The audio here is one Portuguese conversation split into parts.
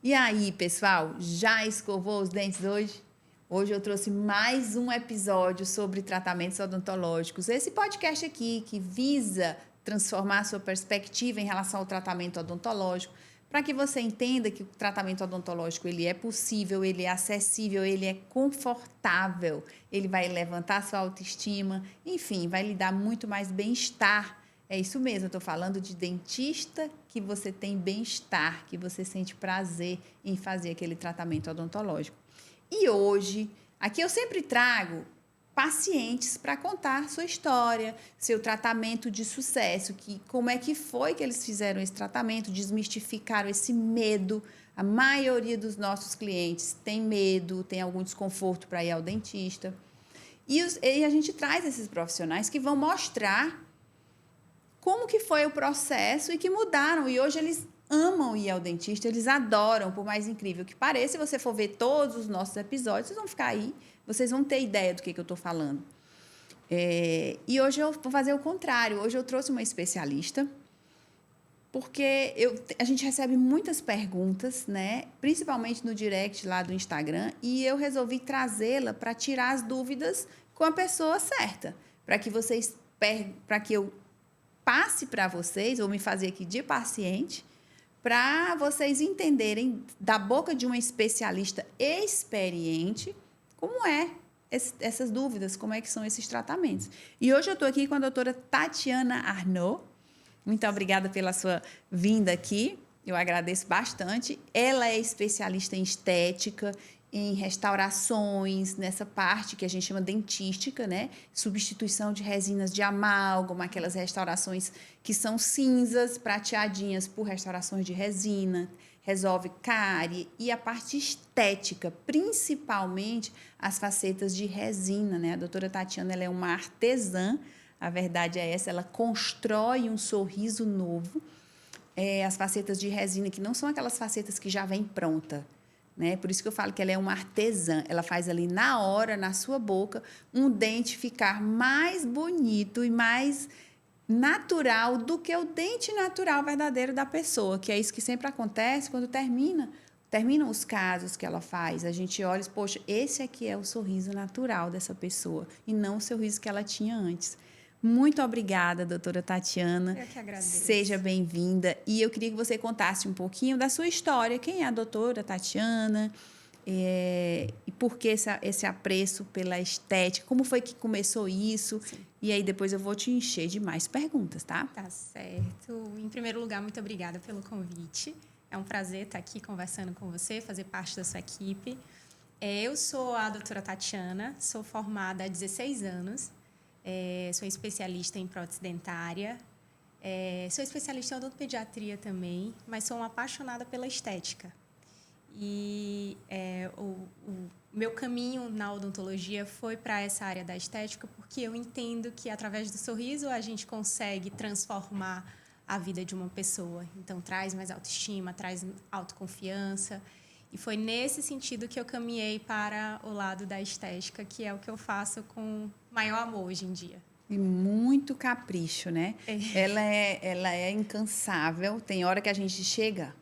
E aí, pessoal, já escovou os dentes hoje? Hoje eu trouxe mais um episódio sobre tratamentos odontológicos. Esse podcast aqui que visa transformar a sua perspectiva em relação ao tratamento odontológico, para que você entenda que o tratamento odontológico ele é possível, ele é acessível, ele é confortável, ele vai levantar a sua autoestima, enfim, vai lhe dar muito mais bem-estar. É isso mesmo, eu estou falando de dentista que você tem bem-estar, que você sente prazer em fazer aquele tratamento odontológico. E hoje, aqui eu sempre trago pacientes para contar sua história, seu tratamento de sucesso, como é que foi que eles fizeram esse tratamento, desmistificaram esse medo. A maioria dos nossos clientes tem medo, tem algum desconforto para ir ao dentista. E a gente traz esses profissionais que vão mostrar como que foi o processo e que mudaram. E hoje eles amam ir ao dentista, eles adoram, por mais incrível que pareça. Se você for ver todos os nossos episódios, vocês vão ficar aí, vocês vão ter ideia do que eu estou falando. E hoje eu vou fazer o contrário. Hoje eu trouxe uma especialista, porque a gente recebe muitas perguntas, né? Principalmente no direct lá do Instagram, e eu resolvi trazê-la para tirar as dúvidas com a pessoa certa, para que eu passe para vocês, vou me fazer aqui de paciente, para vocês entenderem da boca de uma especialista experiente como é essas dúvidas, como é que são esses tratamentos. E hoje eu estou aqui com a doutora Tatiana Arnaud. Muito obrigada pela sua vinda aqui, eu agradeço bastante. Ela é especialista em estética, em restaurações, nessa parte que a gente chama dentística, né? Substituição de resinas de amálgama, aquelas restaurações que são cinzas, prateadinhas por restaurações de resina, resolve cárie, e a parte estética, principalmente as facetas de resina, né? A doutora Tatiana, ela é uma artesã, a verdade é essa, ela constrói um sorriso novo. As facetas de resina, que não são aquelas facetas que já vêm pronta, né? Por isso que eu falo que ela é uma artesã. Ela faz ali na hora, na sua boca, um dente ficar mais bonito e mais natural do que o dente natural verdadeiro da pessoa, que é isso que sempre acontece quando terminam os casos que ela faz. A gente olha e diz, poxa, esse aqui é o sorriso natural dessa pessoa e não o sorriso que ela tinha antes. Muito obrigada, doutora Tatiana. Eu que agradeço. Seja bem-vinda. E eu queria que você contasse um pouquinho da sua história. Quem é a doutora Tatiana? E por que esse apreço pela estética? Como foi que começou isso? Sim. E aí depois eu vou te encher de mais perguntas, tá? Tá certo. Em primeiro lugar, muito obrigada pelo convite. É um prazer estar aqui conversando com você, fazer parte da sua equipe. Eu sou a doutora Tatiana, sou formada há 16 anos. Sou especialista em prótese dentária, sou especialista em odontopediatria também, mas sou uma apaixonada pela estética. E o meu caminho na odontologia foi para essa área da estética porque eu entendo que, através do sorriso, a gente consegue transformar a vida de uma pessoa. Então, traz mais autoestima, traz autoconfiança. E foi nesse sentido que eu caminhei para o lado da estética, que é o que eu faço com maior amor hoje em dia. E muito capricho, né? Ela é incansável. Tem hora que a gente chega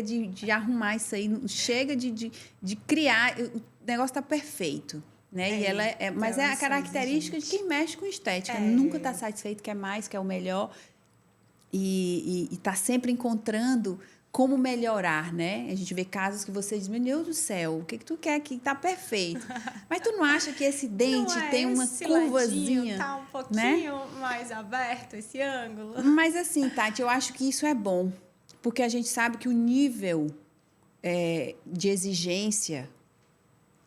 de arrumar isso aí, chega de criar. O negócio está perfeito, né? Mas é a característica de quem mexe com estética. Nunca está satisfeito, quer mais, quer o melhor. E está sempre encontrando como melhorar, né? A gente vê casos que você diz, meu Deus do céu, o que tu quer aqui? Tá perfeito. Mas tu não acha que esse dente tem uma curvazinha? Tá um pouquinho, né, mais aberto esse ângulo. Mas assim, Tati, eu acho que isso é bom, porque a gente sabe que o nível de exigência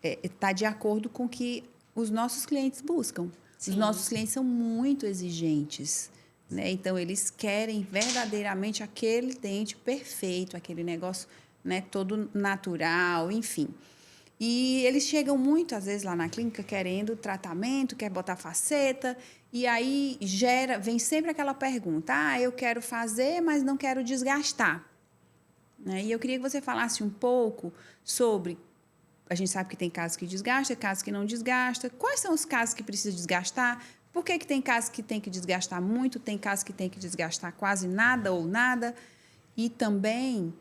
está de acordo com o que os nossos clientes buscam. Sim. Os nossos clientes são muito exigentes, né? Então, eles querem verdadeiramente aquele dente perfeito, aquele negócio, né, todo natural, enfim. E eles chegam muitas vezes lá na clínica querendo tratamento, quer botar faceta, e aí vem sempre aquela pergunta, eu quero fazer, mas não quero desgastar. Né? E eu queria que você falasse um pouco sobre, a gente sabe que tem casos que desgastam, casos que não desgastam, quais são os casos que precisa desgastar? Por que tem casos que tem que desgastar muito, tem casos que tem que desgastar quase nada ou nada? E também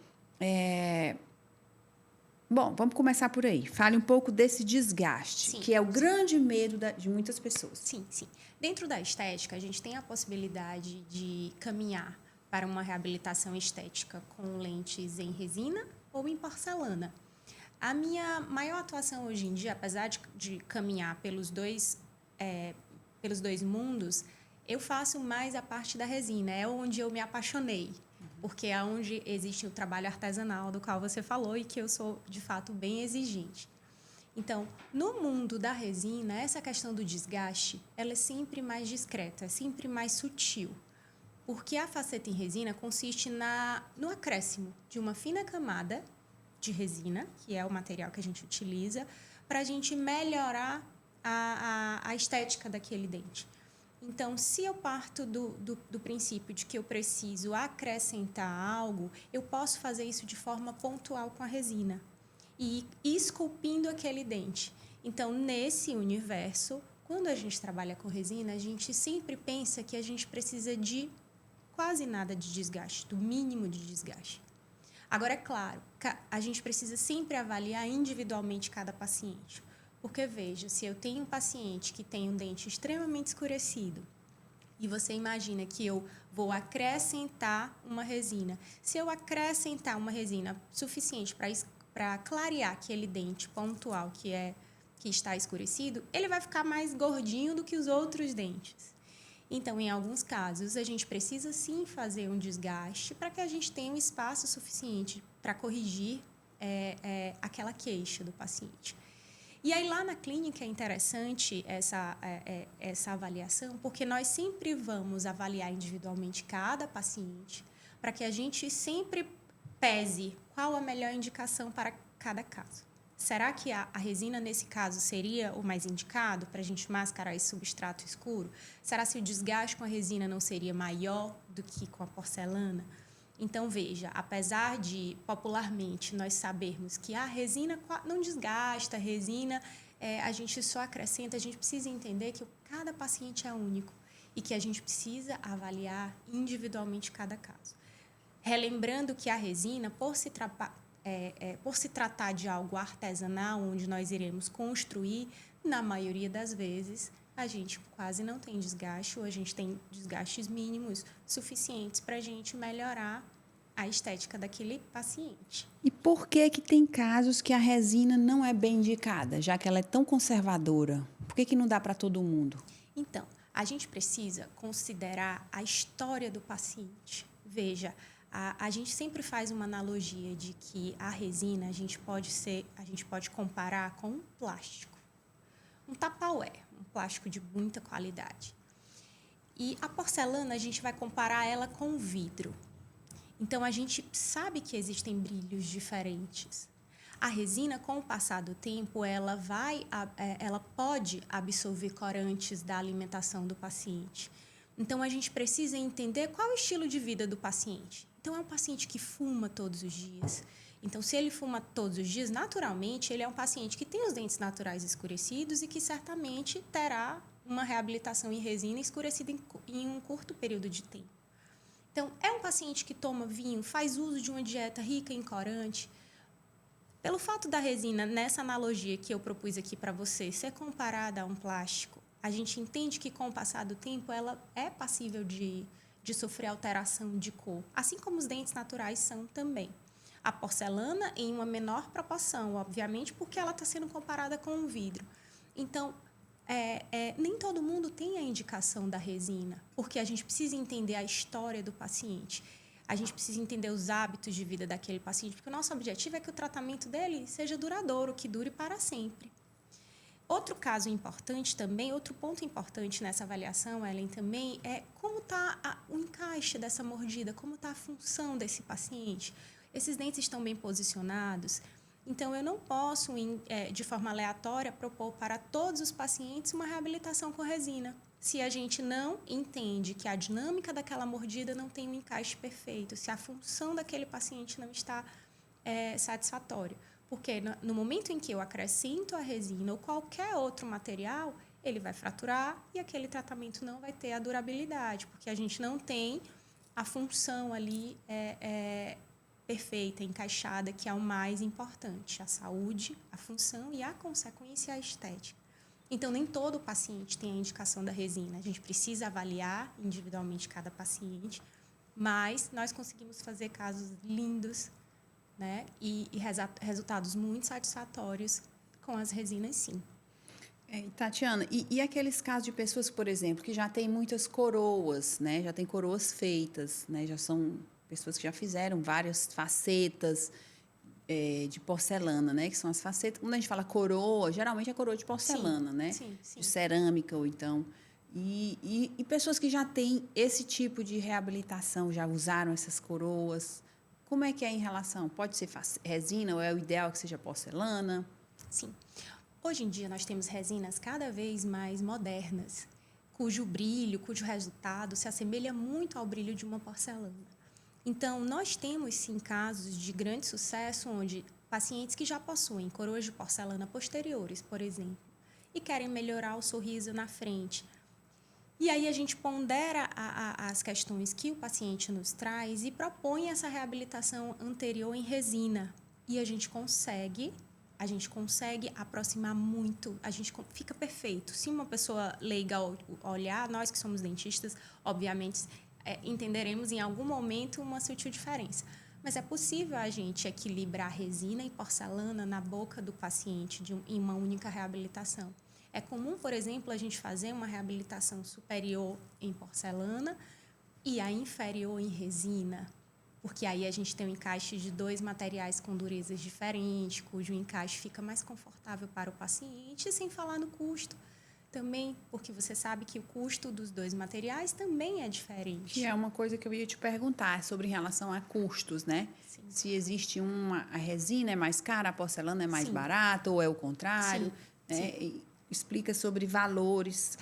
Bom, vamos começar por aí. Fale um pouco desse desgaste, Sim, que é o grande medo de muitas pessoas. sim, sim. Dentro da estética, a gente tem a possibilidade de caminhar para uma reabilitação estética com lentes em resina ou em porcelana. A minha maior atuação hoje em dia, apesar de caminhar pelos dois mundos, eu faço mais a parte da resina. É onde eu me apaixonei, porque é onde existe o trabalho artesanal do qual você falou e que eu sou, de fato, bem exigente. Então, no mundo da resina, essa questão do desgaste, ela é sempre mais discreta, é sempre mais sutil. Porque a faceta em resina consiste no acréscimo de uma fina camada de resina, que é o material que a gente utiliza, para a gente melhorar a estética daquele dente. Então, se eu parto do princípio de que eu preciso acrescentar algo, eu posso fazer isso de forma pontual com a resina e esculpindo aquele dente. Então, nesse universo, quando a gente trabalha com resina, a gente sempre pensa que a gente precisa de quase nada de desgaste, do mínimo de desgaste. Agora, é claro, a gente precisa sempre avaliar individualmente cada paciente. Porque, veja, se eu tenho um paciente que tem um dente extremamente escurecido e você imagina que eu vou acrescentar uma resina. Se eu acrescentar uma resina suficiente para clarear aquele dente pontual que está escurecido, ele vai ficar mais gordinho do que os outros dentes. Então, em alguns casos, a gente precisa sim fazer um desgaste para que a gente tenha um espaço suficiente para corrigir aquela queixa do paciente. E aí, lá na clínica, é interessante essa avaliação, porque nós sempre vamos avaliar individualmente cada paciente para que a gente sempre pese qual a melhor indicação para cada caso. Será que a resina, nesse caso, seria o mais indicado para a gente mascarar esse substrato escuro? Será que o desgaste com a resina não seria maior do que com a porcelana? Então, veja, apesar de, popularmente, nós sabermos que a resina não desgasta, a resina a gente só acrescenta, a gente precisa entender que cada paciente é único e que a gente precisa avaliar individualmente cada caso. Relembrando que a resina, por se tratar de algo artesanal, onde nós iremos construir, na maioria das vezes, a gente quase não tem desgaste, ou a gente tem desgastes mínimos suficientes para a gente melhorar a estética daquele paciente. E por que tem casos que a resina não é bem indicada, já que ela é tão conservadora? Por que não dá para todo mundo? Então, a gente precisa considerar a história do paciente. Veja, a gente sempre faz uma analogia de que a resina a gente pode comparar com um plástico. Um Tupperware, um plástico de muita qualidade. E a porcelana a gente vai comparar ela com vidro. Então, a gente sabe que existem brilhos diferentes. A resina, com o passar do tempo, ela pode absorver corantes da alimentação do paciente. Então, a gente precisa entender qual é o estilo de vida do paciente. Então, é um paciente que fuma todos os dias. Então, se ele fuma todos os dias, naturalmente, ele é um paciente que tem os dentes naturais escurecidos e que certamente terá uma reabilitação em resina escurecida em um curto período de tempo. Então, é um paciente que toma vinho, faz uso de uma dieta rica em corante. Pelo fato da resina, nessa analogia que eu propus aqui para você, ser comparada a um plástico, a gente entende que, com o passar do tempo, ela é passível de sofrer alteração de cor, assim como os dentes naturais são também. A porcelana em uma menor proporção, obviamente, porque ela está sendo comparada com um vidro. Então, nem todo mundo tem a indicação da resina, porque a gente precisa entender a história do paciente. A gente precisa entender os hábitos de vida daquele paciente, porque o nosso objetivo é que o tratamento dele seja duradouro, que dure para sempre. Outro caso importante também, outro ponto importante nessa avaliação, Ellen, também é como está o encaixe dessa mordida, como está a função desse paciente. Esses dentes estão bem posicionados. Então, eu não posso, de forma aleatória, propor para todos os pacientes uma reabilitação com resina, se a gente não entende que a dinâmica daquela mordida não tem um encaixe perfeito, se a função daquele paciente não está satisfatória. Porque no momento em que eu acrescento a resina ou qualquer outro material, ele vai fraturar e aquele tratamento não vai ter a durabilidade, porque a gente não tem a função ali perfeita, encaixada, que é o mais importante, a saúde, a função e a consequência a estética. Então, nem todo paciente tem a indicação da resina. A gente precisa avaliar individualmente cada paciente, mas nós conseguimos fazer casos lindos, né? E resultados muito satisfatórios com as resinas, sim. Tatiana, e aqueles casos de pessoas, por exemplo, que já têm muitas coroas, né? Já têm coroas feitas, né? Já são pessoas que já fizeram várias facetas de porcelana, né? Que são as facetas. Quando a gente fala coroa, geralmente é coroa de porcelana, Sim, né? sim, sim. De cerâmica ou então. E pessoas que já têm esse tipo de reabilitação, já usaram essas coroas. Como é que é em relação? Pode ser resina ou é o ideal que seja porcelana? Sim. Hoje em dia, nós temos resinas cada vez mais modernas, cujo brilho, cujo resultado se assemelha muito ao brilho de uma porcelana. Então, nós temos, sim, casos de grande sucesso onde pacientes que já possuem coroas de porcelana posteriores, por exemplo, e querem melhorar o sorriso na frente. E aí a gente pondera as questões que o paciente nos traz e propõe essa reabilitação anterior em resina. E a gente consegue aproximar muito, fica perfeito. Se uma pessoa leiga olhar, nós que somos dentistas, obviamente, entenderemos em algum momento uma sutil diferença. Mas é possível a gente equilibrar resina e porcelana na boca do paciente em uma única reabilitação. É comum, por exemplo, a gente fazer uma reabilitação superior em porcelana e a inferior em resina, porque aí a gente tem um encaixe de 2 materiais com durezas diferentes, cujo encaixe fica mais confortável para o paciente, sem falar no custo também, porque você sabe que o custo dos 2 materiais também é diferente. Que é uma coisa que eu ia te perguntar sobre em relação a custos, né? Sim. Se existe a resina é mais cara, a porcelana é mais Sim. barata ou é o contrário, Sim. né? Sim. Explica sobre valores,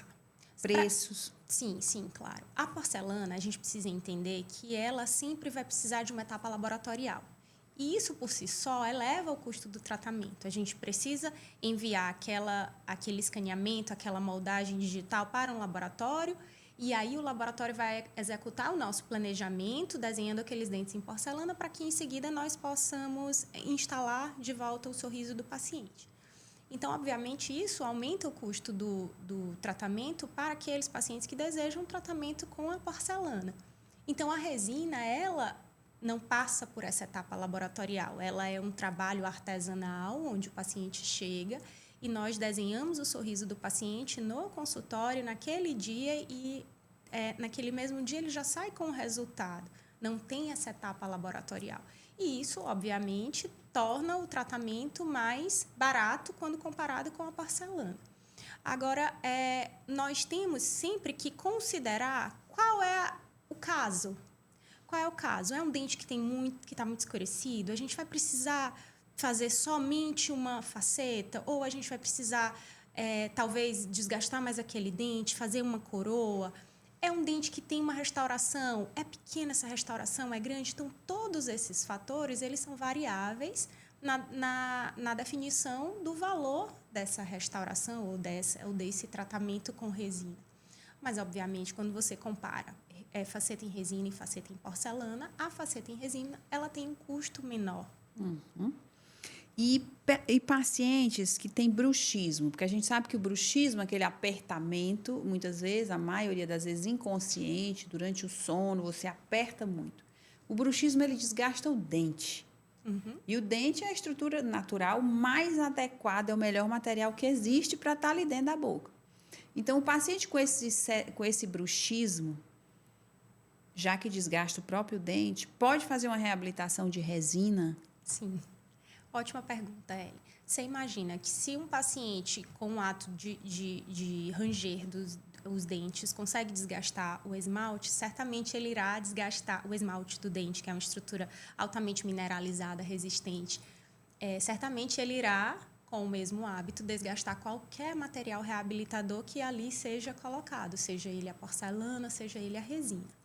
preços. Sim, claro. A porcelana, a gente precisa entender que ela sempre vai precisar de uma etapa laboratorial. E isso, por si só, eleva o custo do tratamento. A gente precisa enviar aquele escaneamento, aquela moldagem digital para um laboratório, e aí o laboratório vai executar o nosso planejamento, desenhando aqueles dentes em porcelana, para que, em seguida, nós possamos instalar de volta o sorriso do paciente. Então, obviamente, isso aumenta o custo do tratamento para aqueles pacientes que desejam um tratamento com a porcelana. Então, a resina, ela não passa por essa etapa laboratorial. Ela é um trabalho artesanal, onde o paciente chega e nós desenhamos o sorriso do paciente no consultório naquele dia e naquele mesmo dia ele já sai com o resultado. Não tem essa etapa laboratorial. E isso, obviamente, torna o tratamento mais barato quando comparado com a porcelana. Agora, nós temos sempre que considerar qual é o caso. Qual é o caso? É um dente que está muito escurecido? A gente vai precisar fazer somente uma faceta? Ou a gente vai precisar, talvez, desgastar mais aquele dente, fazer uma coroa? É um dente que tem uma restauração? É pequena essa restauração? É grande? Então, todos esses fatores, eles são variáveis na definição do valor dessa restauração ou desse tratamento com resina. Mas, obviamente, quando você compara faceta em resina e faceta em porcelana, a faceta em resina ela tem um custo menor. Uhum. E pacientes que têm bruxismo, porque a gente sabe que o bruxismo, aquele apertamento, muitas vezes, a maioria das vezes inconsciente, durante o sono, você aperta muito. O bruxismo, ele desgasta o dente. Uhum. E o dente é a estrutura natural mais adequada, é o melhor material que existe para estar ali dentro da boca. Então, o paciente com esse bruxismo, já que desgasta o próprio dente, pode fazer uma reabilitação de resina? Sim. Ótima pergunta, Ellie. Você imagina que se um paciente com o ato de ranger os dentes consegue desgastar o esmalte, certamente ele irá desgastar o esmalte do dente, que é uma estrutura altamente mineralizada, resistente. Certamente ele irá, com o mesmo hábito, desgastar qualquer material reabilitador que ali seja colocado, seja ele a porcelana, seja ele a resina.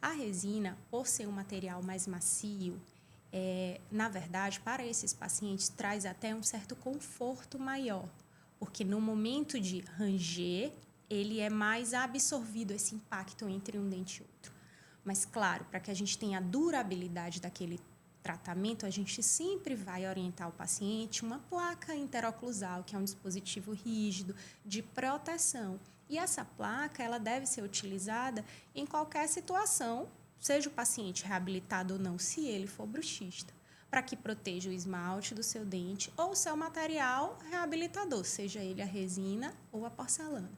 A resina, por ser um material mais macio, na verdade, para esses pacientes, traz até um certo conforto maior, porque no momento de ranger, ele é mais absorvido, esse impacto entre um dente e outro. Mas, claro, para que a gente tenha a durabilidade daquele tratamento, a gente sempre vai orientar o paciente uma placa interoclusal, que é um dispositivo rígido de proteção. E essa placa, ela deve ser utilizada em qualquer situação, seja o paciente reabilitado ou não, se ele for bruxista, para que proteja o esmalte do seu dente ou o seu material reabilitador, seja ele a resina ou a porcelana.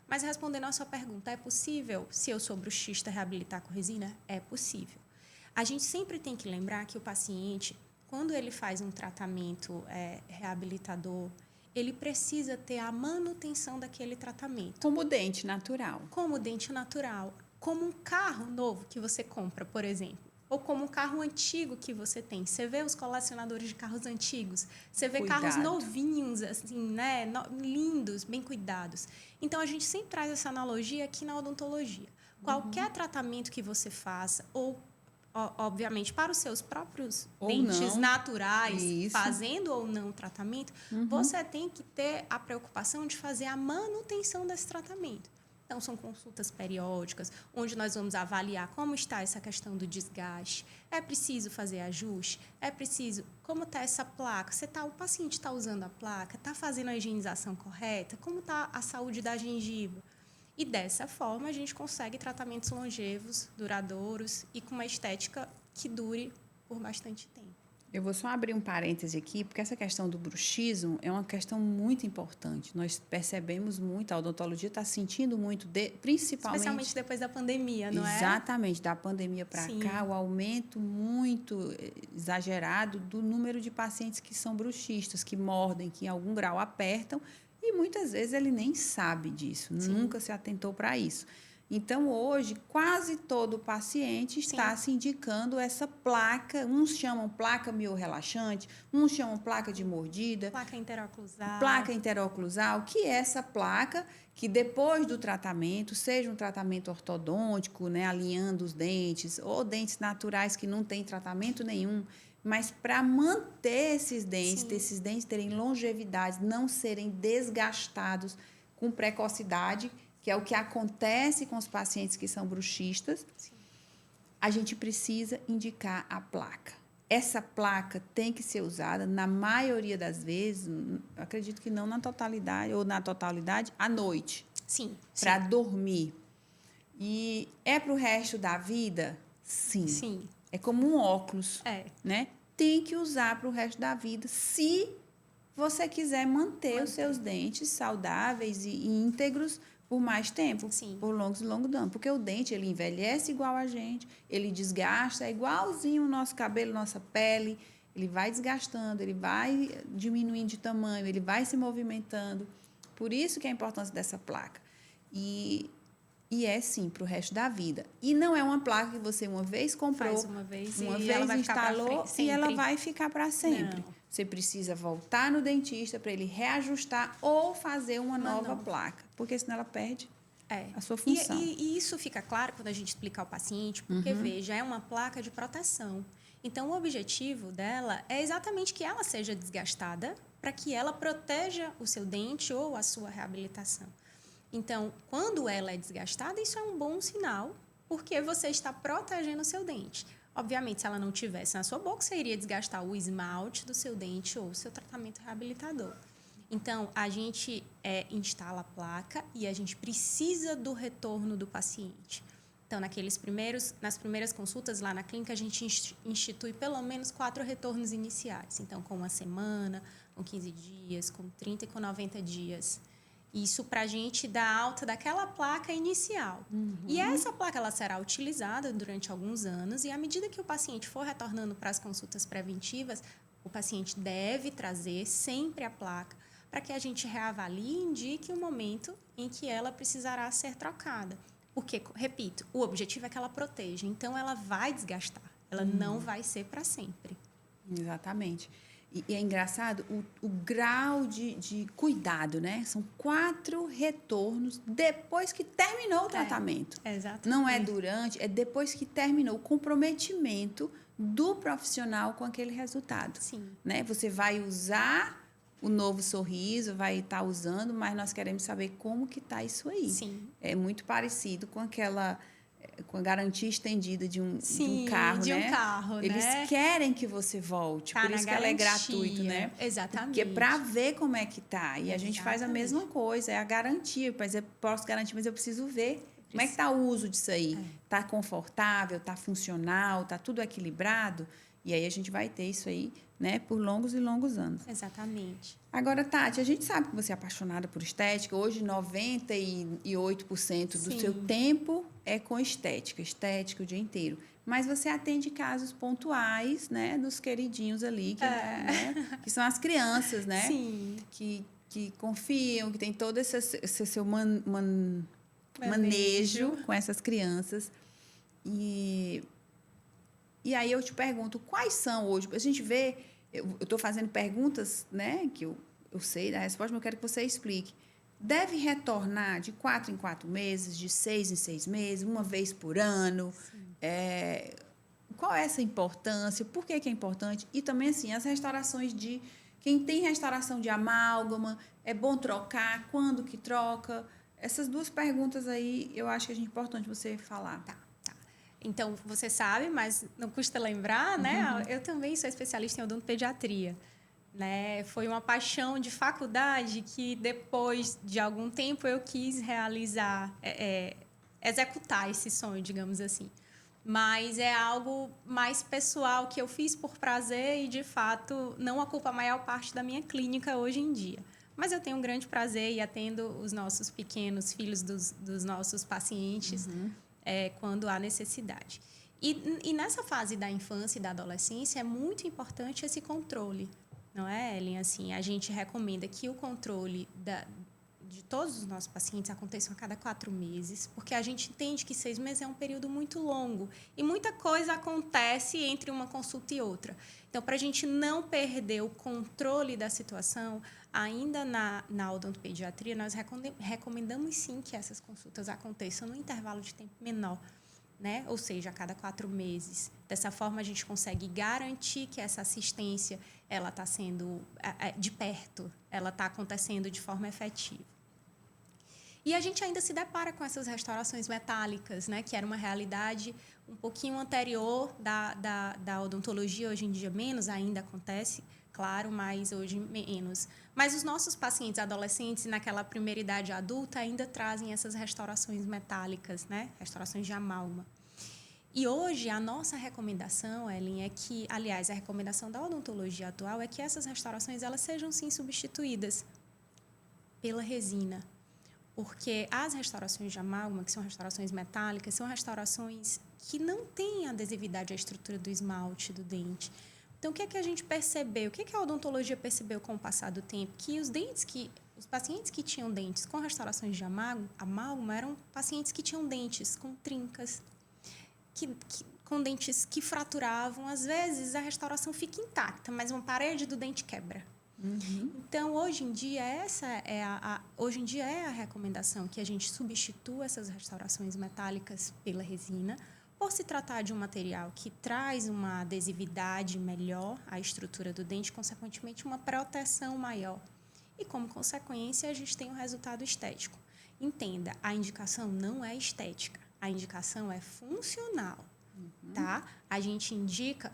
Mas respondendo à sua pergunta, é possível, se eu sou bruxista, reabilitar com resina? É possível. A gente sempre tem que lembrar que o paciente, quando ele faz um tratamento reabilitador, ele precisa ter a manutenção daquele tratamento. Como dente natural. Como dente natural. Como um carro novo que você compra, por exemplo. Ou como um carro antigo que você tem. Você vê os colecionadores de carros antigos. Você vê carros novinhos, assim, né? Lindos, bem cuidados. Então, a gente sempre traz essa analogia aqui na odontologia. Qualquer tratamento que você faça, ou obviamente, para os seus próprios dentes naturais, fazendo ou não tratamento, você tem que ter a preocupação de fazer a manutenção desse tratamento. Então, são consultas periódicas, onde nós vamos avaliar como está essa questão do desgaste. É preciso fazer ajuste? É preciso... Como está essa placa? O paciente está usando a placa? Está fazendo a higienização correta? Como está a saúde da gengiva? E dessa forma, a gente consegue tratamentos longevos, duradouros e com uma estética que dure por bastante tempo. Eu vou só abrir um parêntese aqui, porque essa questão do bruxismo é uma questão muito importante. Nós percebemos muito, a odontologia está sentindo muito, principalmente... Especialmente depois da pandemia, não é? Exatamente, da pandemia para cá, o aumento muito exagerado do número de pacientes que são bruxistas, que mordem, que em algum grau apertam, e muitas vezes ele nem sabe disso, nunca se atentou para isso. Então, hoje, quase todo paciente está se indicando essa placa. Uns chamam placa miorrelaxante, uns chamam placa de mordida. Placa interoclusal. Placa interoclusal, que é essa placa que depois do tratamento, seja um tratamento ortodôntico, né, alinhando os dentes, ou dentes naturais que não têm tratamento nenhum, mas para manter esses dentes terem longevidade, não serem desgastados com precocidade, que é o que acontece com os pacientes que são bruxistas, a gente precisa indicar a placa. Essa placa tem que ser usada, na maioria das vezes, acredito que não na totalidade, ou na totalidade, à noite. Sim. Para dormir. E é para o resto da vida? Sim. Sim. É como um óculos. Né? Tem que usar para o resto da vida, se você quiser manter os seus dentes saudáveis e íntegros por mais tempo, por longos e longos anos. Porque o dente, ele envelhece igual a gente, ele desgasta, é igualzinho o nosso cabelo, nossa pele, ele vai desgastando, ele vai diminuindo de tamanho, ele vai se movimentando. Por isso que é a importância dessa placa. E é, sim, para o resto da vida. E não é uma placa que você uma vez comprou, faz uma vez ela vai instalou e ela vai ficar para sempre. Não. Você precisa voltar no dentista para ele reajustar ou fazer uma nova placa, porque senão ela perde a sua função. E isso fica claro quando a gente explica ao paciente, porque, veja, é uma placa de proteção. Então, o objetivo dela é exatamente que ela seja desgastada para que ela proteja o seu dente ou a sua reabilitação. Então, quando ela é desgastada, isso é um bom sinal, porque você está protegendo o seu dente. Obviamente, se ela não tivesse na sua boca, você iria desgastar o esmalte do seu dente ou o seu tratamento reabilitador. Então, a gente instala a placa e a gente precisa do retorno do paciente. Então, nas primeiras consultas lá na clínica, a gente institui pelo menos 4 retornos iniciais. Então, com 1 semana, com 15 dias, com 30 e com 90 dias. Isso para a gente dar alta daquela placa inicial. E essa placa ela será utilizada durante alguns anos e à medida que o paciente for retornando para as consultas preventivas, o paciente deve trazer sempre a placa para que a gente reavalie e indique o momento em que ela precisará ser trocada. Porque, repito, o objetivo é que ela proteja, então ela vai desgastar, ela não vai ser para sempre. Exatamente. E é engraçado o grau de cuidado, né? São 4 retornos depois que terminou o tratamento. Exatamente. Não é durante, é depois que terminou o comprometimento do profissional com aquele resultado. Sim. Né? Você vai usar o novo sorriso, vai estar usando, mas nós queremos saber como que está isso aí. Sim. É muito parecido com aquela com a garantia estendida de um Sim, carro, de um né? carro, Eles né? querem que você volte, Tá por na isso que ela é gratuito, garantia. né? Exatamente. Porque para ver como é que tá. E a gente faz a Exatamente. mesma coisa, é a garantia. Mas eu posso garantir, mas eu preciso ver como é que tá o uso disso aí. Tá confortável, tá funcional, tá tudo equilibrado? E aí a gente vai ter isso aí, né, por longos e longos anos. Exatamente. Agora, Tati, a gente sabe que você é apaixonada por estética. Hoje, 98% do seu Sim. tempo é com estética, estética o dia inteiro. Mas você atende casos pontuais, né, dos queridinhos ali, que, né, que são as crianças, né? Sim. Que confiam, que tem todo esse seu manejo com essas crianças. E aí eu te pergunto, quais são hoje? A gente vê, eu estou fazendo perguntas, né, que eu sei da resposta, mas eu quero que você explique. Deve retornar de 4 em 4 meses, de 6 em 6 meses, uma vez por ano? Qual é essa importância? Por que é importante? E também, assim, as restaurações de... Quem tem restauração de amálgama, é bom trocar? Quando que troca? Essas duas perguntas aí, eu acho que é importante você falar. Tá. Então, você sabe, mas não custa lembrar, né? Eu também sou especialista em odontopediatria. Né? Foi uma paixão de faculdade que, depois de algum tempo, eu quis realizar, executar esse sonho, digamos assim. Mas é algo mais pessoal que eu fiz por prazer e, de fato, não ocupa a maior parte da minha clínica hoje em dia. Mas eu tenho um grande prazer e atendo os nossos pequenos filhos dos nossos pacientes quando há necessidade. E nessa fase da infância e da adolescência é muito importante esse controle, não é, Ellen? Assim, a gente recomenda que o controle de todos os nossos pacientes aconteça a cada 4 meses, porque a gente entende que 6 meses é um período muito longo e muita coisa acontece entre uma consulta e outra. Então, para a gente não perder o controle da situação, ainda na odontopediatria, nós recomendamos sim que essas consultas aconteçam num intervalo de tempo menor, né? Ou seja, a cada 4 meses. Dessa forma, a gente consegue garantir que essa assistência ela está sendo de perto, ela está acontecendo de forma efetiva. E a gente ainda se depara com essas restaurações metálicas, né? Que era uma realidade um pouquinho anterior da odontologia. Hoje em dia, menos ainda acontece, claro, mas hoje menos. Mas os nossos pacientes adolescentes, naquela primeira idade adulta, ainda trazem essas restaurações metálicas, né? Restaurações de amálgama. E hoje, a nossa recomendação, Ellen, é que, aliás, a recomendação da odontologia atual é que essas restaurações elas sejam, sim, substituídas pela resina. Porque as restaurações de amálgama, que são restaurações metálicas, são restaurações que não têm adesividade à estrutura do esmalte do dente. Então, o que é que a gente percebeu? O que é que a odontologia percebeu com o passar do tempo? Que os pacientes que tinham dentes com restaurações de amálgama eram pacientes que tinham dentes com trincas, com dentes que fraturavam. Às vezes, a restauração fica intacta, mas uma parede do dente quebra. Então, hoje em dia, hoje em dia é a recomendação que a gente substitua essas restaurações metálicas pela resina, por se tratar de um material que traz uma adesividade melhor à estrutura do dente, consequentemente, uma proteção maior. E, como consequência, a gente tem um resultado estético. Entenda, a indicação não é estética, a indicação é funcional, tá? A gente indica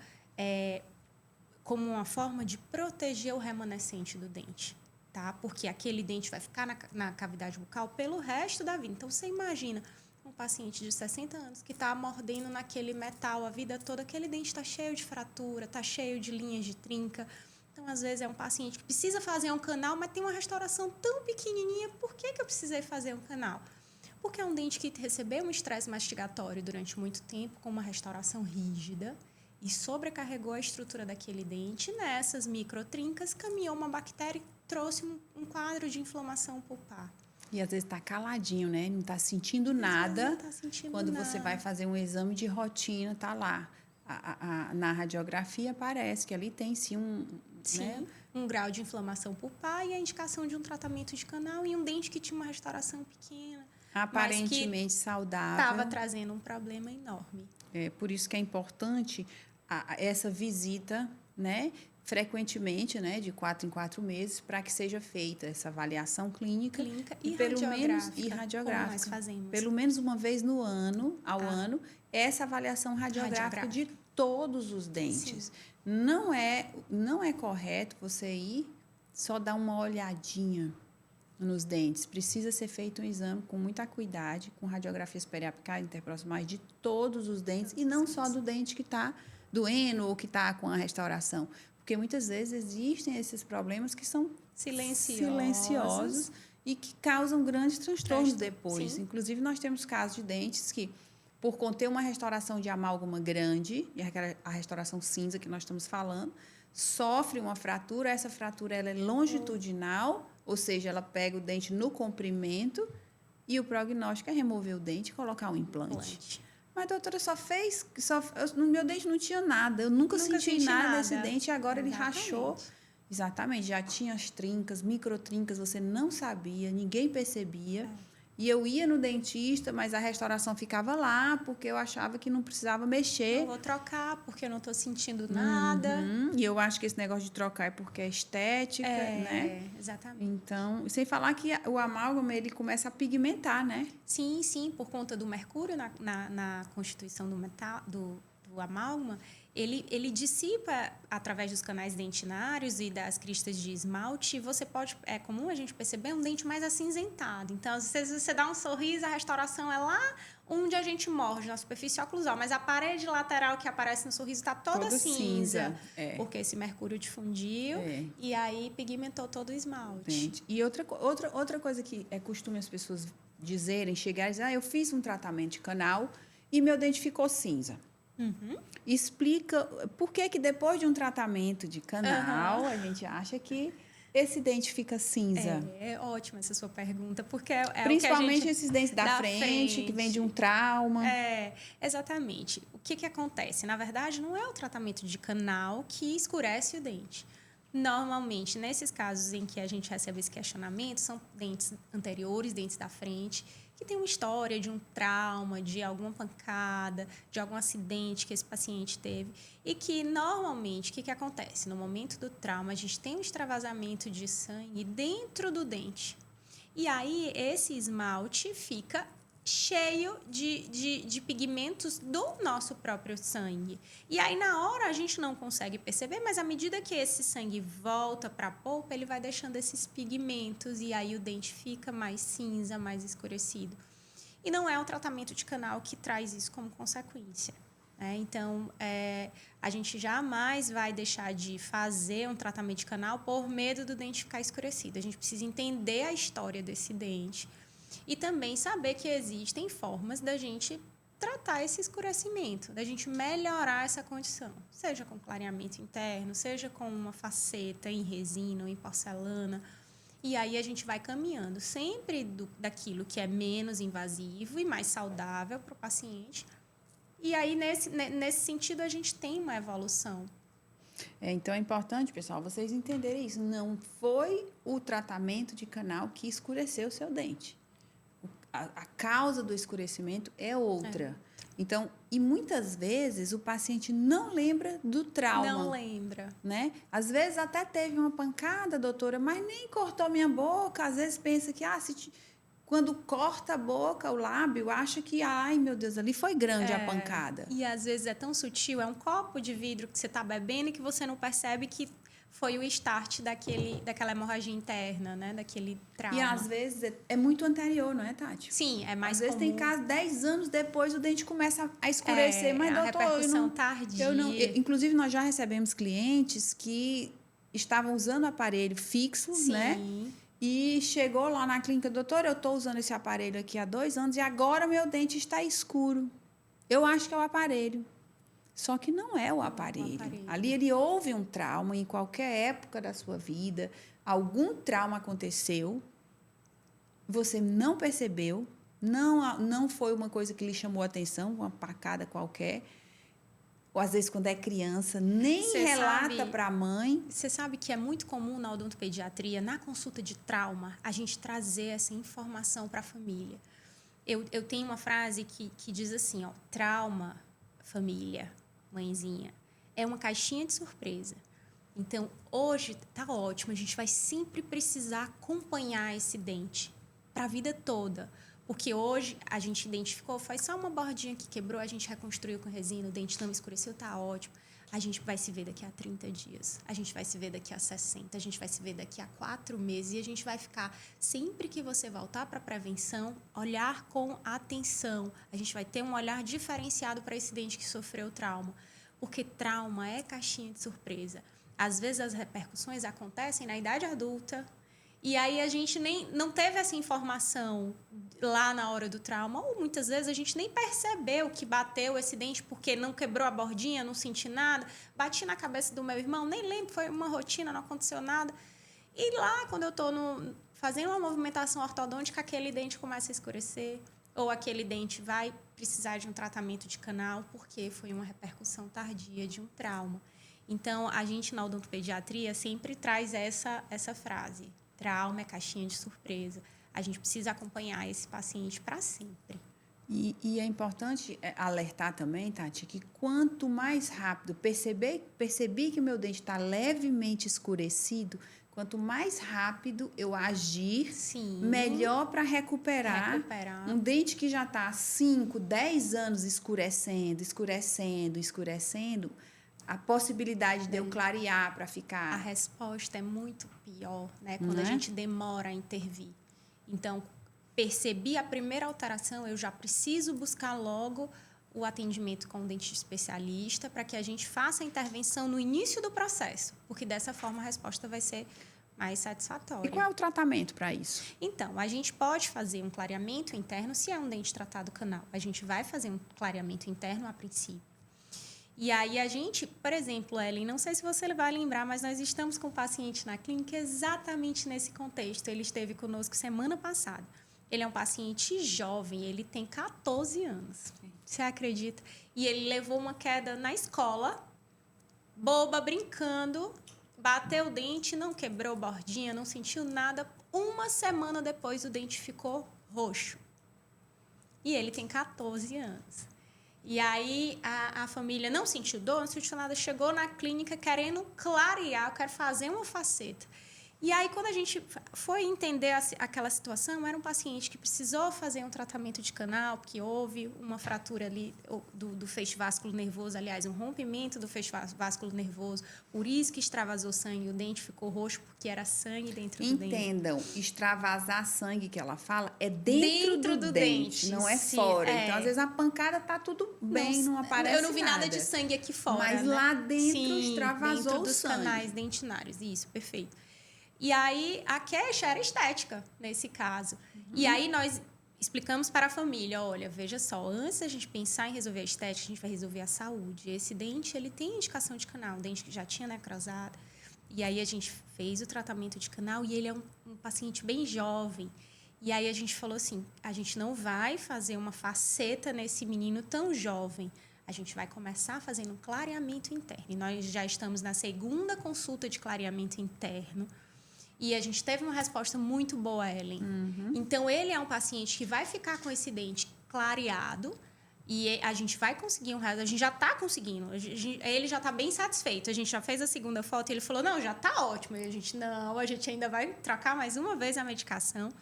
como uma forma de proteger o remanescente do dente, tá? Porque aquele dente vai ficar na cavidade bucal pelo resto da vida. Então, você imagina um paciente de 60 anos que está mordendo naquele metal a vida toda, aquele dente está cheio de fratura, está cheio de linhas de trinca. Então, às vezes, é um paciente que precisa fazer um canal, mas tem uma restauração tão pequenininha. Por que eu precisei fazer um canal? Porque é um dente que recebeu um estresse mastigatório durante muito tempo, com uma restauração rígida, e sobrecarregou a estrutura daquele dente. Nessas microtrincas, caminhou uma bactéria e trouxe um quadro de inflamação pulpar. E às vezes está caladinho, né? Não está sentindo nada. Não tá sentindo Quando nada. você vai fazer um exame de rotina, tá lá. Na radiografia aparece que ali tem sim Sim, um grau de inflamação pulpar e a indicação de um tratamento de canal e um dente que tinha uma restauração pequena. aparentemente saudável. Estava trazendo um problema enorme. Por isso que é importante essa visita, né? frequentemente, né, de 4 em 4 meses, para que seja feita essa avaliação clínica e pelo menos radiográfica, como nós fazemos. Pelo menos uma vez no ano, ano, essa avaliação radiográfica de todos os dentes. Sim. Não é correto você ir só dar uma olhadinha nos dentes. Precisa ser feito um exame com muita cuidado, com radiografias periapicais interproximais de todos os dentes e não só do dente que está doendo ou que está com a restauração. Porque muitas vezes existem esses problemas que são silenciosos e que causam grandes transtornos depois. Sim. Inclusive, nós temos casos de dentes que, por conter uma restauração de amálgama grande, a restauração cinza que nós estamos falando, sofre uma fratura. Essa fratura ela é longitudinal, ou seja, ela pega o dente no comprimento e o prognóstico é remover o dente e colocar um implante. Mas, doutora, no meu dente não tinha nada. Eu nunca senti nada nesse dente e agora ele rachou. Exatamente. Já tinha as trincas, microtrincas, você não sabia, ninguém percebia. E eu ia no dentista, mas a restauração ficava lá, porque eu achava que não precisava mexer. Não vou trocar, porque eu não estou sentindo nada. E eu acho que esse negócio de trocar é porque é estética, né? Exatamente. Então, sem falar que o amálgama, ele começa a pigmentar, né? Sim, por conta do mercúrio na constituição do metal, do amálgama, ele dissipa através dos canais dentinários e das cristas de esmalte. Você pode, é comum a gente perceber um dente mais acinzentado. Então, às vezes você dá um sorriso, a restauração é lá onde a gente morde, na superfície oclusal, mas a parede lateral que aparece no sorriso está toda cinza. Porque esse mercúrio difundiu e aí pigmentou todo o esmalte. Gente, e outra coisa que é costume as pessoas dizerem, chegar e dizer, eu fiz um tratamento de canal e meu dente ficou cinza. Explica por que depois de um tratamento de canal a gente acha que esse dente fica cinza. É ótima essa sua pergunta, porque principalmente o que esses dentes da frente, que vem de um trauma. Exatamente. O que acontece? Na verdade, não é o tratamento de canal que escurece o dente. Normalmente, nesses casos em que a gente recebe esse questionamento, são dentes anteriores, dentes da frente, que tem uma história de um trauma, de alguma pancada, de algum acidente que esse paciente teve. E que, normalmente, o que acontece? No momento do trauma, a gente tem um extravasamento de sangue dentro do dente. E aí, esse esmalte fica cheio de pigmentos do nosso próprio sangue. E aí, na hora, a gente não consegue perceber, mas à medida que esse sangue volta para a polpa, ele vai deixando esses pigmentos e aí o dente fica mais cinza, mais escurecido. E não é o tratamento de canal que traz isso como consequência. Então, a gente jamais vai deixar de fazer um tratamento de canal por medo do dente ficar escurecido. A gente precisa entender a história desse dente e também saber que existem formas da gente tratar esse escurecimento, da gente melhorar essa condição, seja com clareamento interno, seja com uma faceta em resina ou em porcelana. E aí a gente vai caminhando sempre daquilo que é menos invasivo e mais saudável para o paciente. E aí, nesse sentido, a gente tem uma evolução. Então, é importante, pessoal, vocês entenderem isso. Não foi o tratamento de canal que escureceu o seu dente. A causa do escurecimento é outra. Então, e muitas vezes o paciente não lembra do trauma. Não lembra. Né? Às vezes até teve uma pancada, doutora, mas nem cortou minha boca. Às vezes pensa que quando corta a boca, o lábio, acha que, ai, meu Deus, ali foi grande a pancada. E às vezes é tão sutil, é um copo de vidro que você está bebendo e que você não percebe que foi o start daquela hemorragia interna, né? Daquele trauma. E às vezes é muito anterior, não é, Tati? Sim, é mais comum. Às vezes tem casos, 10 anos depois, o dente começa a escurecer. Mas, doutor, repercussão tardia. Inclusive, nós já recebemos clientes que estavam usando aparelho fixo, Sim. né? E chegou lá na clínica, doutor, eu estou usando esse aparelho aqui há 2 anos e agora meu dente está escuro. Eu acho que é o aparelho. Só que não é o aparelho. Ali ele houve um trauma em qualquer época da sua vida, algum trauma aconteceu, você não percebeu, não foi uma coisa que lhe chamou a atenção, uma pancada qualquer, ou às vezes quando é criança, nem relata para a mãe. Você sabe que é muito comum na odontopediatria, na consulta de trauma, a gente trazer essa informação para a família. Eu tenho uma frase que diz assim, trauma, família, mãezinha, é uma caixinha de surpresa. Então, hoje tá ótimo, a gente vai sempre precisar acompanhar esse dente para a vida toda. Porque hoje a gente identificou, foi só uma bordinha que quebrou, a gente reconstruiu com resina, o dente não escureceu, tá ótimo. A gente vai se ver daqui a 30 dias, a gente vai se ver daqui a 60, a gente vai se ver daqui a 4 meses e a gente vai ficar, sempre que você voltar para a prevenção, olhar com atenção. A gente vai ter um olhar diferenciado para esse dente que sofreu trauma. Porque trauma é caixinha de surpresa. Às vezes as repercussões acontecem na idade adulta e aí a gente nem não teve essa informação lá na hora do trauma, ou muitas vezes a gente nem percebeu que bateu esse dente porque não quebrou a bordinha, não senti nada, bati na cabeça do meu irmão, nem lembro, foi uma rotina, não aconteceu nada. E lá, quando eu estou fazendo uma movimentação ortodôntica, aquele dente começa a escurecer, ou aquele dente vai precisar de um tratamento de canal porque foi uma repercussão tardia de um trauma. Então, a gente na odontopediatria sempre traz essa frase. Trauma é caixinha de surpresa. A gente precisa acompanhar esse paciente para sempre. E é importante alertar também, Tati, que quanto mais rápido percebi que o meu dente está levemente escurecido, quanto mais rápido eu agir, Sim. melhor para recuperar um dente que já está há 5, 10 anos escurecendo, a possibilidade de eu clarear para ficar... A resposta é muito pior, né? Quando a gente demora a intervir. Então, percebi a primeira alteração, eu já preciso buscar logo o atendimento com o dentista especialista para que a gente faça a intervenção no início do processo, porque dessa forma a resposta vai ser mais satisfatória. E qual é o tratamento para isso? Então, a gente pode fazer um clareamento interno, se é um dente tratado canal, a gente vai fazer um clareamento interno a princípio. E aí a gente, por exemplo, Ellen, não sei se você vai lembrar, mas nós estamos com um paciente na clínica exatamente nesse contexto. Ele esteve conosco semana passada. Ele é um paciente jovem, ele tem 14 anos. Você acredita? E ele levou uma queda na escola, boba, brincando, bateu o dente, não quebrou bordinha, não sentiu nada. Uma semana depois, o dente ficou roxo. E ele tem 14 anos. E aí, a família não sentiu dor, não sentiu nada, chegou na clínica querendo clarear, eu quero fazer uma faceta. E aí, quando a gente foi entender aquela situação, era um paciente que precisou fazer um tratamento de canal, porque houve uma fratura ali do feixe vasculo nervoso, aliás, um rompimento do feixe vasculo nervoso, por isso que extravasou sangue, o dente ficou roxo, porque era sangue dentro do dente. Entendam, extravasar sangue que ela fala é dentro do dente, não é sim, fora. Então, às vezes, a pancada tá tudo bem, não aparece nada. Eu não vi nada de sangue aqui fora, mas né? lá dentro extravasou dentro dos sangue. canais dentinários, isso, perfeito. E aí, a queixa era estética, nesse caso. E aí, nós explicamos para a família, olha, veja só, antes da gente pensar em resolver a estética, a gente vai resolver a saúde. Esse dente, ele tem indicação de canal, um dente que já tinha necrosado. E aí, a gente fez o tratamento de canal e ele é um paciente bem jovem. E aí, a gente falou assim, a gente não vai fazer uma faceta nesse menino tão jovem. A gente vai começar fazendo um clareamento interno. E nós já estamos na segunda consulta de clareamento interno. E a gente teve uma resposta muito boa, Ellen. Então, ele é um paciente que vai ficar com esse dente clareado e a gente vai conseguir um resultado. A gente já está conseguindo. Ele já está bem satisfeito. A gente já fez a segunda foto e ele falou, não, já está ótimo. E a gente ainda vai trocar mais uma vez a medicação.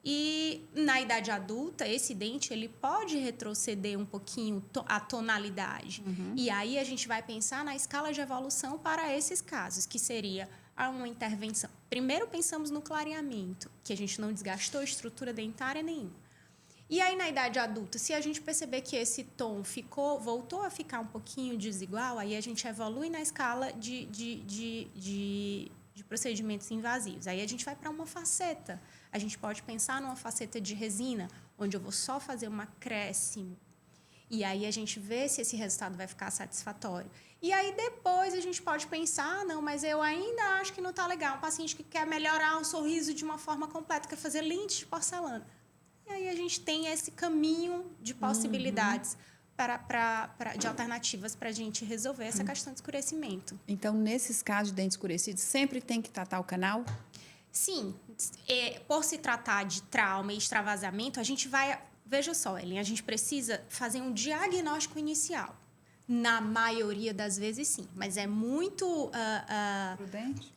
E na idade adulta, esse dente ele pode retroceder um pouquinho a tonalidade. E aí a gente vai pensar na escala de evolução para esses casos, que seria uma intervenção. Primeiro pensamos no clareamento, que a gente não desgastou estrutura dentária nenhuma. E aí na idade adulta, se a gente perceber que esse tom voltou a ficar um pouquinho desigual, aí a gente evolui na escala de procedimentos invasivos. Aí a gente vai para uma faceta. A gente pode pensar numa faceta de resina, onde eu vou só fazer um acréscimo. E aí a gente vê se esse resultado vai ficar satisfatório. E aí depois a gente pode pensar, não, mas eu ainda acho que não está legal. Um paciente que quer melhorar o sorriso de uma forma completa, quer fazer lentes de porcelana. E aí a gente tem esse caminho de possibilidades de alternativas para a gente resolver essa questão de escurecimento. Então, nesses casos de dente escurecido, sempre tem que tratar o canal? Sim. Por se tratar de trauma e extravasamento, a gente vai... Veja só, Ellen, a gente precisa fazer um diagnóstico inicial. Na maioria das vezes, sim. Mas é muito... Prudente?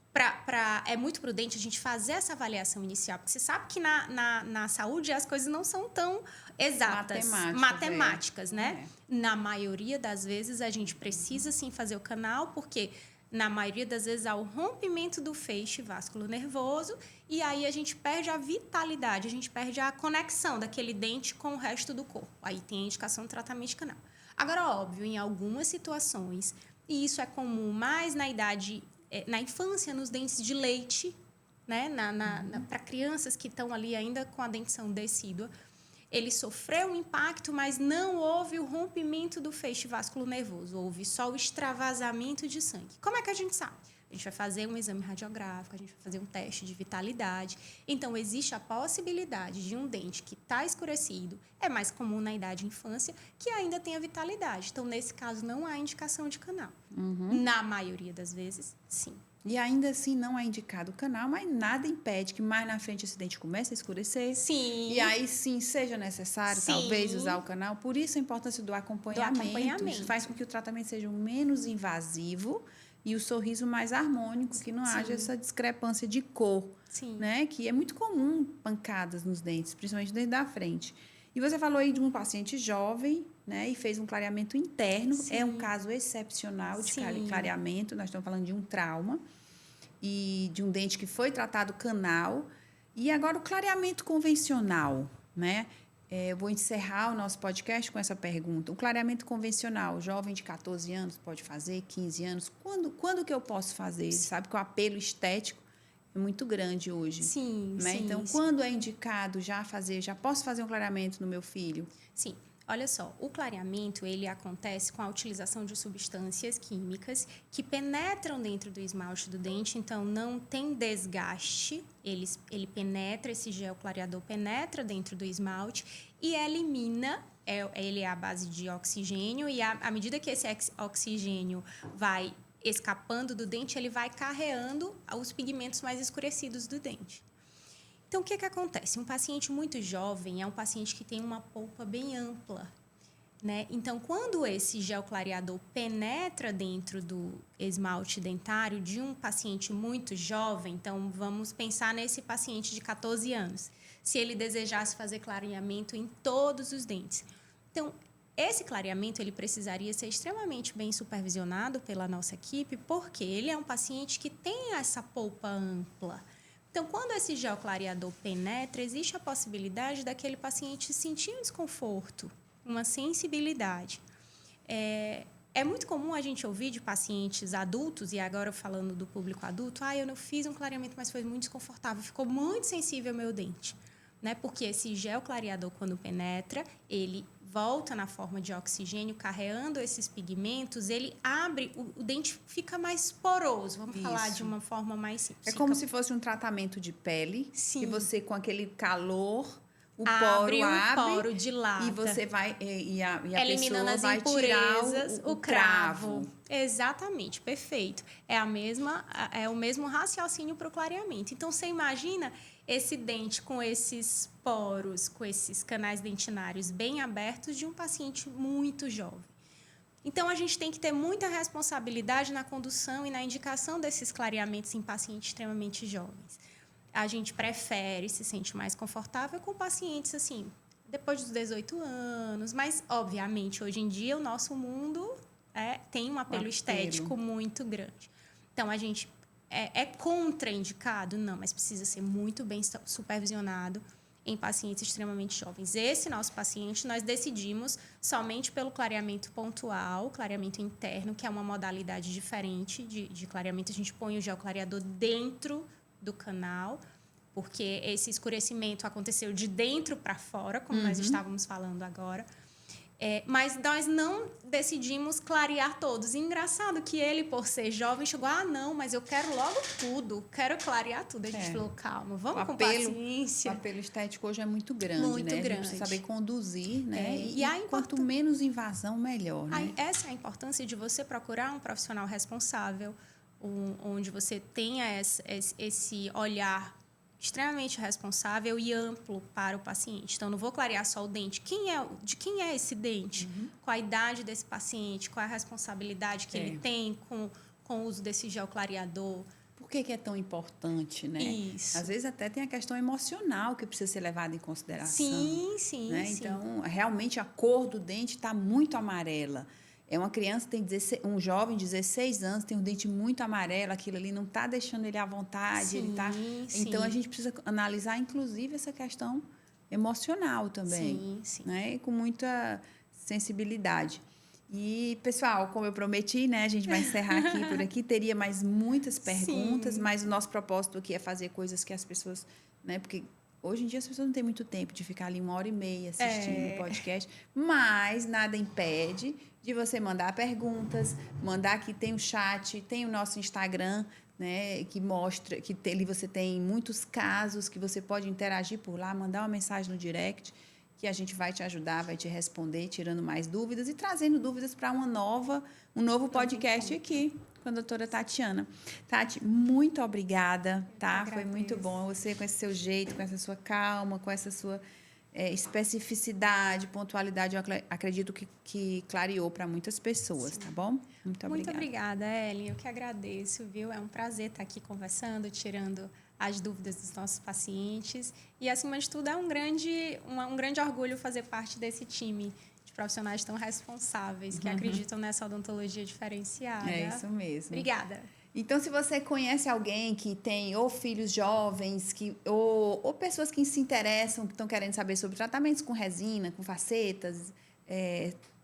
É muito prudente a gente fazer essa avaliação inicial, porque você sabe que na saúde as coisas não são tão exatas, matemáticas, né? Na maioria das vezes a gente precisa sim fazer o canal, porque na maioria das vezes há o rompimento do feixe vasculo-nervoso e aí a gente perde a vitalidade, a gente perde a conexão daquele dente com o resto do corpo. Aí tem a indicação de tratamento de canal. Agora, óbvio, em algumas situações, e isso é comum mais na infância, nos dentes de leite, né? Para crianças que estão ali ainda com a dentição decídua, ele sofreu um impacto, mas não houve o rompimento do feixe vasculo-nervoso, houve só o extravasamento de sangue. Como é que a gente sabe? A gente vai fazer um exame radiográfico, a gente vai fazer um teste de vitalidade. Então, existe a possibilidade de um dente que está escurecido, é mais comum na idade de infância, que ainda tenha vitalidade. Então, nesse caso, não há indicação de canal. Na maioria das vezes, sim. E ainda assim não é indicado o canal, mas nada impede que mais na frente esse dente comece a escurecer. Sim. E aí sim seja necessário, talvez, usar o canal. Por isso a importância do acompanhamento. Isso faz com que o tratamento seja menos invasivo e o sorriso mais harmônico, que não haja essa discrepância de cor. Né? Que é muito comum pancadas nos dentes, principalmente dentro da frente. E você falou aí de um paciente jovem, né? E fez um clareamento interno. É um caso excepcional de clareamento. Nós estamos falando de um trauma e de um dente que foi tratado canal. E agora o clareamento convencional, né? Eu vou encerrar o nosso podcast com essa pergunta. O clareamento convencional, jovem de 14 anos pode fazer, 15 anos. Quando que eu posso fazer? Sabe que o apelo estético é muito grande hoje. Né? Então, quando é indicado já posso fazer um clareamento no meu filho? Sim. Olha só, o clareamento, ele acontece com a utilização de substâncias químicas que penetram dentro do esmalte do dente, então não tem desgaste, ele penetra, esse gel clareador penetra dentro do esmalte e elimina, ele é à base de oxigênio e à medida que esse oxigênio vai escapando do dente, ele vai carreando os pigmentos mais escurecidos do dente. Então, o que acontece? Um paciente muito jovem é um paciente que tem uma polpa bem ampla, né? Então, quando esse gel clareador penetra dentro do esmalte dentário de um paciente muito jovem, então vamos pensar nesse paciente de 14 anos, se ele desejasse fazer clareamento em todos os dentes. Então, esse clareamento ele precisaria ser extremamente bem supervisionado pela nossa equipe, porque ele é um paciente que tem essa polpa ampla. Então, quando esse gel clareador penetra, existe a possibilidade daquele paciente sentir um desconforto, uma sensibilidade. É muito comum a gente ouvir de pacientes adultos, e agora falando do público adulto, eu não fiz um clareamento, mas foi muito desconfortável, ficou muito sensível ao meu dente. Né? Porque esse gel clareador, quando penetra, ele volta na forma de oxigênio, carregando esses pigmentos, ele abre, o dente fica mais poroso, vamos falar de uma forma mais simples. É como se fosse um tratamento de pele, que você, com aquele calor, o abre poro dilata. E você vai, e a eliminando pessoa vai impurezas, tirar o cravo. Exatamente, perfeito. É o mesmo raciocínio para o clareamento. Então, você imagina esse dente com esses poros, com esses canais dentinários bem abertos de um paciente muito jovem. Então, a gente tem que ter muita responsabilidade na condução e na indicação desses clareamentos em pacientes extremamente jovens. A gente prefere, se sente mais confortável com pacientes, assim, depois dos 18 anos. Mas, obviamente, hoje em dia, o nosso mundo tem um apelo estético muito grande. Então, a gente é contraindicado? Não, mas precisa ser muito bem supervisionado em pacientes extremamente jovens. Esse nosso paciente, nós decidimos somente pelo clareamento pontual, clareamento interno, que é uma modalidade diferente de clareamento. A gente põe o gel clareador dentro do canal, porque esse escurecimento aconteceu de dentro para fora, como nós estávamos falando agora. Mas nós não decidimos clarear todos. E engraçado que ele, por ser jovem, chegou, não, mas eu quero logo tudo, quero clarear tudo. A gente falou, calma, vamos com paciência. O apelo estético hoje é muito grande, muito né? grande. A gente precisa saber conduzir, né? E quanto menos invasão, melhor, né? Essa é a importância de você procurar um profissional responsável, onde você tenha esse olhar extremamente responsável e amplo para o paciente. Então, não vou clarear só o dente. De quem é esse dente? Qual a idade desse paciente? Qual a responsabilidade que ele tem com o uso desse gel clareador? Por que é tão importante, né? Isso. Às vezes até tem a questão emocional que precisa ser levada em consideração. Sim. Então, realmente a cor do dente está muito amarela. É uma criança, um jovem de 16 anos, tem um dente muito amarelo, aquilo ali não está deixando ele à vontade. Sim. Então, a gente precisa analisar, inclusive, essa questão emocional também. Sim. Né? E com muita sensibilidade. E, pessoal, como eu prometi, né, a gente vai encerrar aqui por aqui. Teria mais muitas perguntas, mas o nosso propósito aqui é fazer coisas que as pessoas, né, porque hoje em dia as pessoas não têm muito tempo de ficar ali 1h30 assistindo o podcast, mas nada impede de você mandar perguntas, mandar aqui, tem o chat, tem o nosso Instagram, né, que mostra que ali você tem muitos casos que você pode interagir por lá, mandar uma mensagem no direct, que a gente vai te ajudar, vai te responder, tirando mais dúvidas e trazendo dúvidas para um novo podcast aqui com a doutora Tatiana. Tati, muito obrigada, tá? Foi muito bom você com esse seu jeito, com essa sua calma, com essa sua especificidade, pontualidade, eu acredito que clareou para muitas pessoas, tá bom? Muito obrigada. Muito obrigada, Ellen. Eu que agradeço, viu? É um prazer estar aqui conversando, tirando as dúvidas dos nossos pacientes. E, acima de tudo, é um grande orgulho fazer parte desse time de profissionais tão responsáveis que acreditam nessa odontologia diferenciada. É isso mesmo. Obrigada. Então, se você conhece alguém que tem ou filhos jovens, ou pessoas que se interessam, que estão querendo saber sobre tratamentos com resina, com facetas,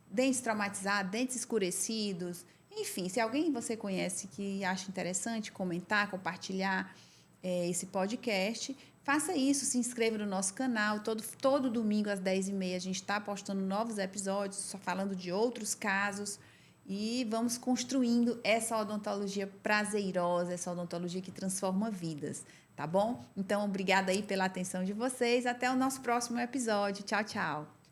dentes traumatizados, dentes escurecidos, enfim, se alguém você conhece que acha interessante comentar, compartilhar esse podcast, faça isso, se inscreva no nosso canal. Todo domingo às 10h30 a gente está postando novos episódios, só falando de outros casos. E vamos construindo essa odontologia prazerosa, essa odontologia que transforma vidas, tá bom? Então, obrigada aí pela atenção de vocês. Até o nosso próximo episódio. Tchau, tchau.